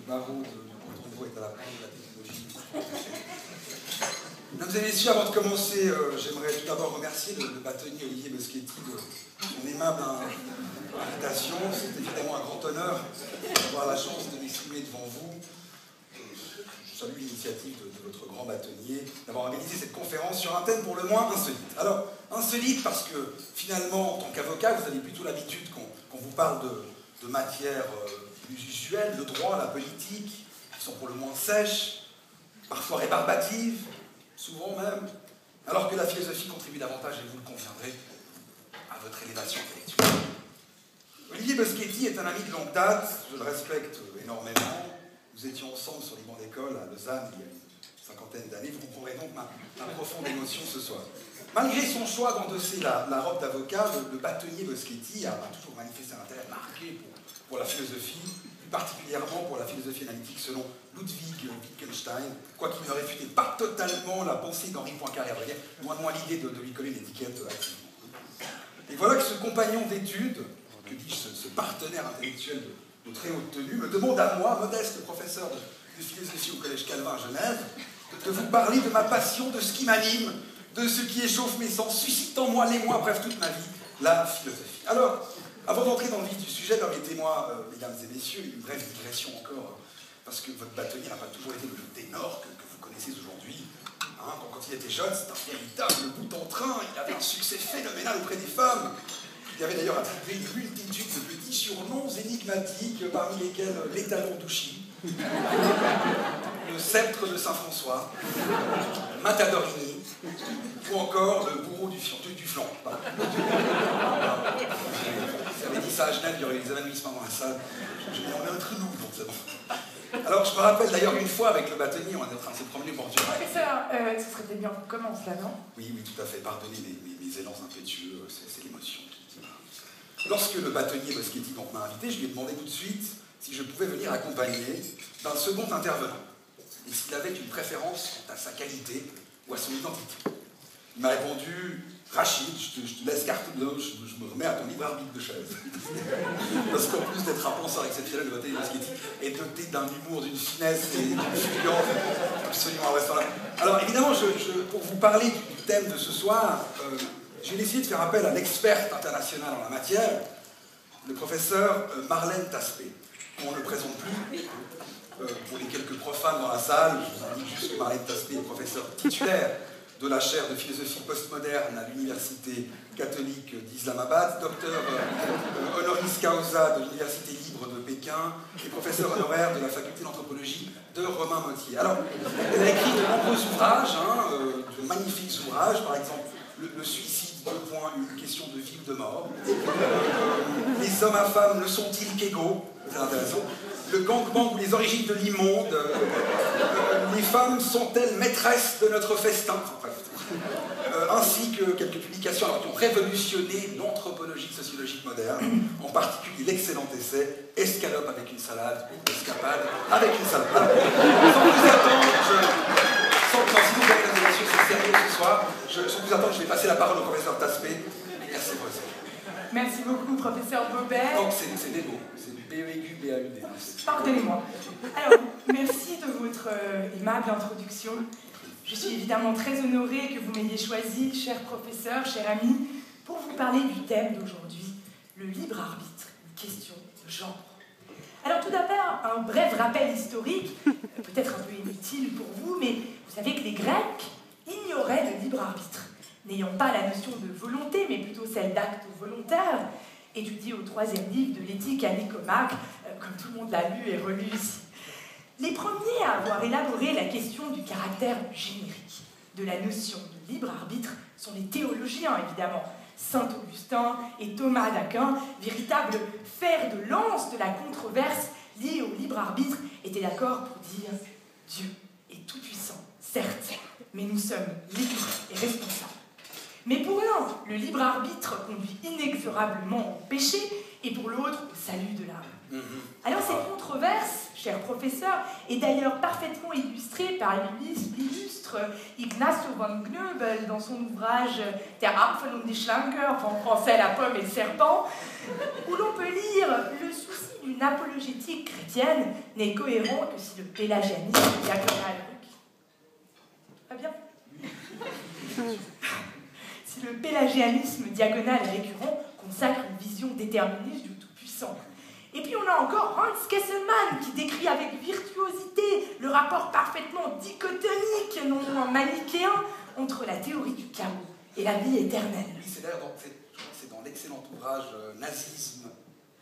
barreau du canton de Vaud est à la pointe de la technologie. Mesdames et messieurs, avant de commencer, j'aimerais tout d'abord remercier le bâtonnier Olivier Boschetti de son aimable invitation. C'est évidemment un grand honneur d'avoir la chance de m'exprimer devant vous. Je salue l'initiative de votre grand bâtonnier d'avoir organisé cette conférence sur un thème pour le moins insolite. Alors, insolite parce que finalement, en tant qu'avocat, vous avez plutôt l'habitude qu'on vous parle de matières plus usuelles, le droit, la politique, qui sont pour le moins sèches, parfois rébarbatives, souvent même, alors que la philosophie contribue davantage, et vous le conviendrez, à votre élévation intellectuelle. Olivier Boschetti est un ami de longue date, je le respecte énormément. Nous étions ensemble sur les bancs d'école à Lausanne il y a une cinquantaine d'années. Vous comprendrez donc ma profonde émotion ce soir. Malgré son choix d'endosser la robe d'avocat, le bâtonnier Boschetti a toujours manifesté un intérêt marqué pour la philosophie, plus particulièrement pour la philosophie analytique selon Ludwig Wittgenstein, quoiqu'il ne réfutait pas totalement la pensée d'Henri Poincaré, à vrai dire, loin de moi l'idée de lui coller l'étiquette activement. Et voilà que ce compagnon d'études, que dis-je, ce partenaire intellectuel de très haute tenue, me demande à moi, modeste professeur de philosophie au Collège Calvin à Genève, de vous parler de ma passion, de ce qui m'anime, de ce qui échauffe mes sens, suscite en moi, l'émoi, bref, toute ma vie, la philosophie. Alors, avant d'entrer dans le vif du sujet, permettez-moi, mesdames et messieurs, une brève digression encore, parce que votre bâtonnier n'a pas toujours été le ténor que vous connaissez aujourd'hui. Hein, quand il était jeune, c'était un véritable bout en train, il avait un succès phénoménal auprès des femmes. Il avait d'ailleurs attribué une multitude de petits surnoms énigmatiques, parmi lesquels l'étalon d'Ouchy, le sceptre de Saint-François, Matadorini, ou encore le bourreau du flanc. Si j'avais dit ça à Genève, il y aurait eu des évanouissements dans la salle. Je mets en un trou, donc c'est bon. Alors, je me rappelle d'ailleurs une fois avec le bâtonnier, on était en train de se promener au bord du lac. Professeur, ce serait peut-être bien qu'on commence là, non? Oui, tout à fait. Pardonnez mes élans impétueux, c'est l'émotion qui m'a. Lorsque le bâtonnier Boschetti m'a invité, je lui ai demandé tout de suite si je pouvais venir accompagné d'un second intervenant, et s'il avait une préférence quant à sa qualité ou à son identité. Il m'a répondu: Rachid, je te laisse carte blanche, je me remets à ton libre arbitre de chaise. Parce qu'en plus d'être un penseur exceptionnel, le bâtonnier Boschetti est doté d'un humour, d'une finesse et d'une fluence absolument invraisemblable. Alors évidemment, pour vous parler du thème de ce soir, j'ai décidé de faire appel à l'experte internationale en la matière, le professeur Marlène Taspé. On ne le présente plus. Pour les quelques profanes dans la salle, je vous indique juste que Marlène Taspé est professeur titulaire de la chaire de philosophie postmoderne à l'Université catholique d'Islamabad, docteur honoris causa de l'Université libre de Pékin et professeur honoraire de la faculté d'anthropologie de Romain-Mottier. Alors, elle a écrit de nombreux ouvrages, de magnifiques ouvrages, par exemple le suicide, une question de vie ou de mort. Les hommes à femmes ne sont-ils qu'égaux? C'est intéressant. Le gangbang ou les origines de l'immonde. Les femmes sont-elles maîtresses de notre festin? Ainsi que quelques publications qui ont révolutionné l'anthropologie sociologique moderne, en particulier l'excellent essai « Escalope avec une salade » ou « Escapade avec une salade ». Alors, sans plus attendre, si vous avez la messieurs, c'est sérieux ce soir, sans plus attendre, je vais passer la parole au professeur Taspé. Merci, professeur. Merci beaucoup, professeur Bobet. Donc, c'est des mots, c'est B-E-U, B-A-U-D. Pardonnez-moi. Alors, merci de votre aimable introduction. Je suis évidemment très honorée que vous m'ayez choisi, cher professeur, cher ami, pour vous parler du thème d'aujourd'hui, le libre arbitre, une question de genre. Alors tout d'abord, un bref rappel historique, peut-être un peu inutile pour vous, mais vous savez que les Grecs ignoraient le libre arbitre, n'ayant pas la notion de volonté, mais plutôt celle d'acte volontaire, étudiée au 3e livre de l'éthique à Nicomaque, comme tout le monde l'a lu et relu ici. Les premiers à avoir élaboré la question du caractère générique de la notion de libre arbitre sont les théologiens, évidemment, Saint Augustin et Thomas d'Aquin, véritables fers de lance de la controverse liée au libre arbitre, étaient d'accord pour dire « Dieu est tout-puissant, certes, mais nous sommes libres et responsables. » Mais pour l'un, le libre arbitre conduit inexorablement au péché, et pour l'autre, au salut de l'âme. Alors cette controverse, cher professeur, est d'ailleurs parfaitement illustrée par l'illustre Ignacio von Knöbel dans son ouvrage Der Apfel und die Schlange, en français La pomme et le serpent, où l'on peut lire le souci d'une apologétique chrétienne n'est cohérent que si le pélagianisme diaconal... Pas bien? Si le pélagianisme diaconal récurrent consacre une vision déterministe du Tout-Puissant. Et puis on a encore Hans Kesselman qui décrit avec virtuosité le rapport parfaitement dichotomique, non manichéen, entre la théorie du chaos et la vie éternelle. Oui, c'est d'ailleurs dans l'excellent ouvrage Nazisme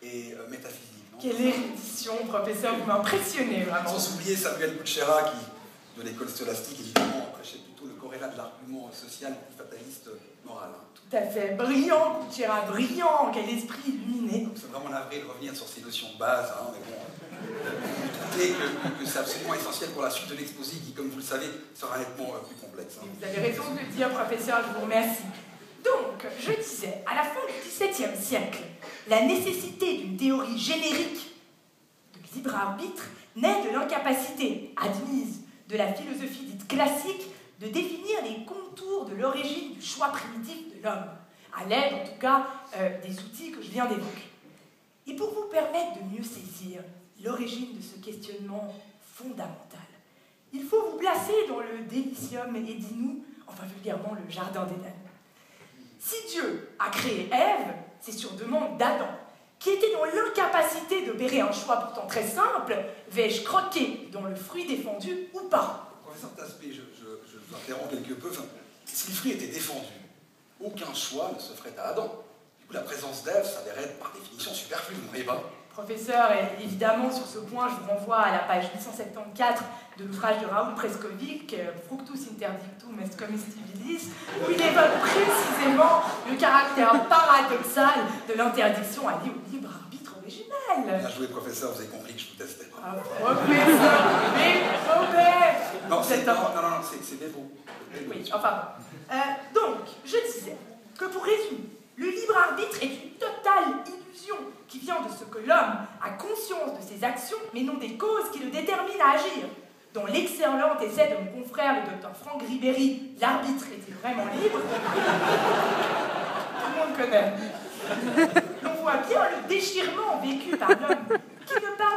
et métaphysique. Non? Quelle érudition, professeur, vous m'impressionnez vraiment. Sans oublier Samuel Kutschera qui, de l'école scolastique, évidemment, prêchait plutôt le corrélat de l'argument social fataliste moral. Tout à fait, brillant, Kutschera, brillant, quel esprit illuminé. Donc c'est vraiment navré de revenir sur ces notions de base, hein, mais bon, et que c'est absolument essentiel pour la suite de l'exposé qui, comme vous le savez, sera nettement plus complexe. Hein. Vous avez raison de le dire, professeur, je vous remercie. Donc, je disais, à la fin du XVIIe siècle, la nécessité d'une théorie générique de libre arbitre naît de l'incapacité admise de la philosophie dite classique de définir les contours de l'origine du choix primitif de l'homme, à l'aide en tout cas des outils que je viens d'évoquer. Et pour vous permettre de mieux saisir l'origine de ce questionnement fondamental, il faut vous placer dans le Delicium Edinum, enfin vulgairement le Jardin d'Éden. Si Dieu a créé Ève, c'est sur demande d'Adam, qui était dans l'incapacité d'opérer un choix pourtant très simple, vais-je croquer dans le fruit défendu ou pas? Professeur Taspé, je vous interromps quelque peu. Enfin, si le fruit était défendu, aucun choix ne se ferait à Adam. Du coup, la présence d'Ève s'avérait par définition superflue, vous ne voyez pas? Professeur, et évidemment, sur ce point, je vous renvoie à la page 874 de l'ouvrage de Raoul Preskovic, Fructus interdictum est comestibilis, où il évoque précisément le caractère paradoxal de l'interdiction alliée au libre arbitre originel. Bien joué, professeur, vous avez compris que je vous testais. Ah, professeur, mais Robert! Non, c'est des mots. Oui, enfin bon. Donc, je disais que pour résumer, le libre arbitre est une totale illusion qui vient de ce que l'homme a conscience de ses actions, mais non des causes qui le déterminent à agir. Dans l'excellent essai de mon confrère, le docteur Franck Ribéry, l'arbitre est-il vraiment libre? Tout le monde connaît. L'on voit bien le déchirement vécu par l'homme qui ne parvient